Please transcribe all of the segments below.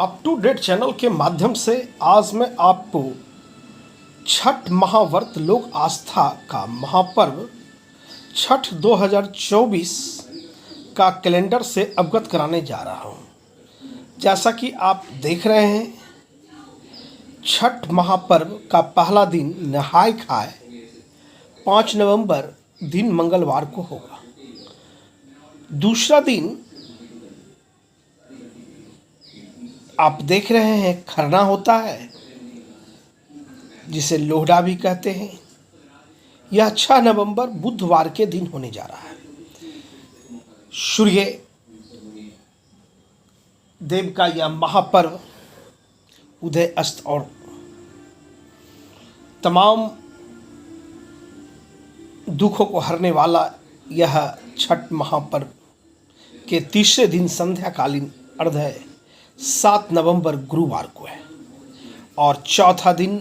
Up to date channel के माध्यम से आज मैं आपको छठ महाव्रत लोक आस्था का महापर्व छठ 2024 का कैलेंडर से अवगत कराने जा रहा हूं। जैसा कि आप देख रहे हैं, छठ महापर्व का पहला दिन नहाय खाए 5 नवंबर दिन मंगलवार को होगा। दूसरा दिन आप देख रहे हैं खरना होता है, जिसे लोहड़ा भी कहते हैं। यह 6 नवंबर बुधवार के दिन होने जा रहा है। सूर्य देव का यह महापर्व उदय अस्त और तमाम दुखों को हरने वाला यह छठ महापर्व के तीसरे दिन संध्याकालीन अर्घ्य 7 नवंबर गुरुवार को है और चौथा दिन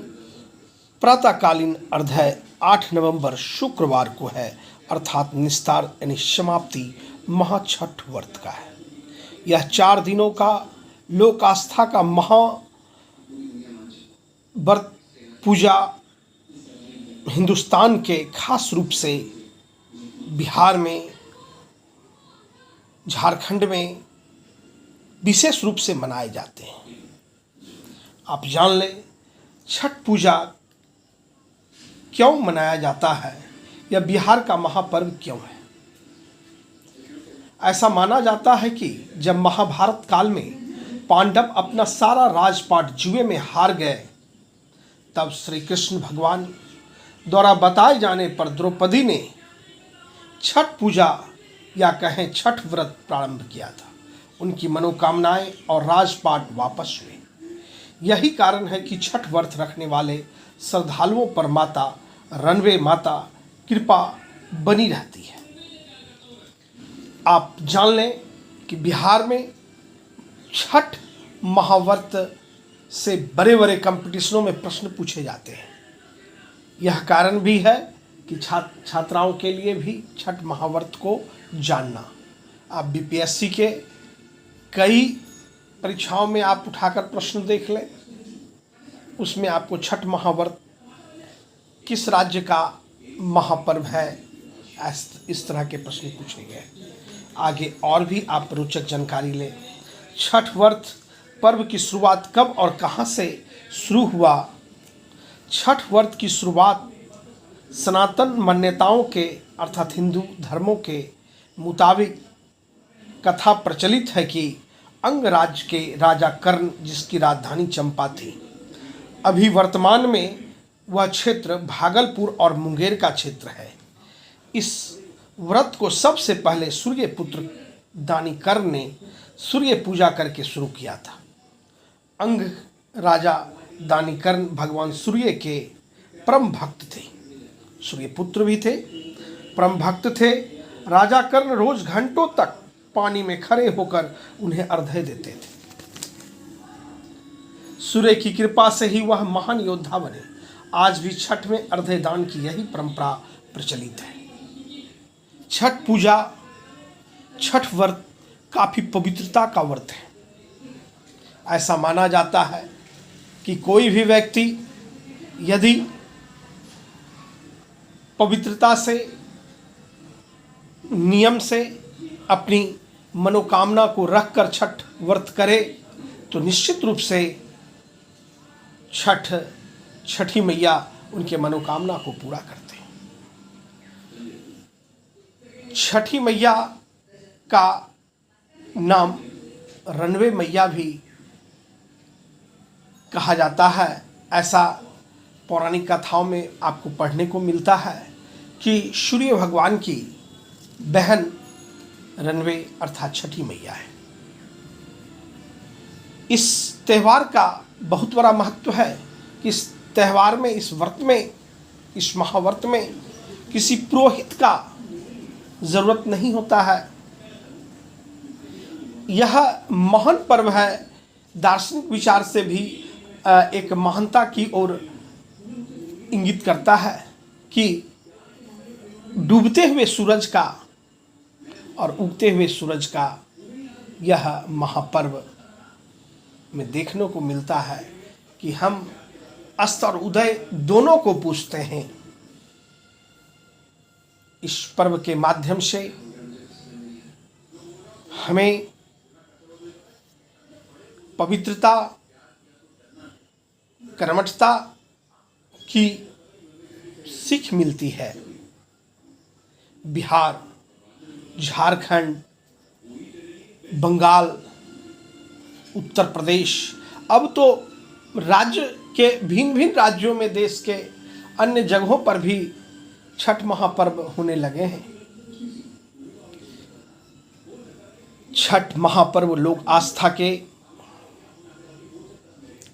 प्रातःकालीन अर्घ्य 8 नवंबर शुक्रवार को है, अर्थात निस्तार यानी समाप्ति महाछठ व्रत का है। यह 4 दिनों का लोक आस्था का महा व्रत पूजा हिंदुस्तान के खास रूप से बिहार में, झारखंड में विशेष रूप से मनाए जाते हैं। आप जान लें छठ पूजा क्यों मनाया जाता है, यह बिहार का महापर्व क्यों है। ऐसा माना जाता है कि जब महाभारत काल में पांडव अपना सारा राजपाट जुए में हार गए, तब श्री कृष्ण भगवान द्वारा बताए जाने पर द्रौपदी ने छठ पूजा या कहें छठ व्रत प्रारंभ किया था। उनकी मनोकामनाएं और राजपाट वापस हुए। यही कारण है कि छठ व्रत रखने वाले श्रद्धालुओं पर माता रणवे माता कृपा बनी रहती है। आप जान लें कि बिहार में छठ महाव्रत से बड़े बड़े कंपटीशनों में प्रश्न पूछे जाते हैं। यह कारण भी है कि छात्राओं के लिए भी छठ महाव्रत को जानना। आप बीपीएससी के कई परीक्षाओं में आप उठाकर प्रश्न देख लें, उसमें आपको छठ महाव्रत किस राज्य का महापर्व है, इस तरह के प्रश्न पूछे गए। आगे और भी आप रोचक जानकारी लें। छठ व्रत पर्व की शुरुआत कब और कहां से शुरू हुआ। छठ व्रत की शुरुआत सनातन मान्यताओं के अर्थात हिंदू धर्मों के मुताबिक कथा प्रचलित है कि अंग राज्य के राजा कर्ण, जिसकी राजधानी चंपा थी, अभी वर्तमान में वह क्षेत्र भागलपुर और मुंगेर का क्षेत्र है। इस व्रत को सबसे पहले सूर्य पुत्र दानी कर्ण ने सूर्य पूजा करके शुरू किया था। अंग राजा दानी कर्ण भगवान सूर्य के परम भक्त थे, सूर्य पुत्र भी थे, परम भक्त थे। राजा कर्ण रोज घंटों तक पानी में खड़े होकर उन्हें अर्घ्य देते थे। सूर्य की कृपा से ही वह महान योद्धा बने। आज भी छठ में अर्घ्य दान की यही परंपरा प्रचलित है। छठ पूजा, छठ व्रत काफी पवित्रता का व्रत है। ऐसा माना जाता है कि कोई भी व्यक्ति यदि पवित्रता से, नियम से अपनी मनोकामना को रखकर छठ व्रत करे तो निश्चित रूप से छठी मैया उनके मनोकामना को पूरा करते हैं। छठी मैया का नाम रणवे मैया भी कहा जाता है। ऐसा पौराणिक कथाओं में आपको पढ़ने को मिलता है कि सूर्य भगवान की बहन रणवे अर्थात छठी मैया है। इस त्यौहार का बहुत बड़ा महत्व है कि इस त्यौहार में, इस व्रत में, इस महाव्रत में किसी पुरोहित का जरूरत नहीं होता है। यह महान पर्व है। दार्शनिक विचार से भी एक महानता की ओर इंगित करता है कि डूबते हुए सूरज का और उगते हुए सूरज का यह महापर्व में देखने को मिलता है कि हम अस्त और उदय दोनों को पूजते हैं। इस पर्व के माध्यम से हमें पवित्रता, कर्मठता की सीख मिलती है। बिहार, झारखंड, बंगाल, उत्तर प्रदेश, अब तो राज्य के भिन्न भिन्न राज्यों में, देश के अन्य जगहों पर भी छठ महापर्व होने लगे हैं। छठ महापर्व लोक आस्था के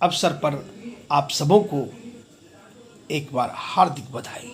अवसर पर आप सबों को एक बार हार्दिक बधाई।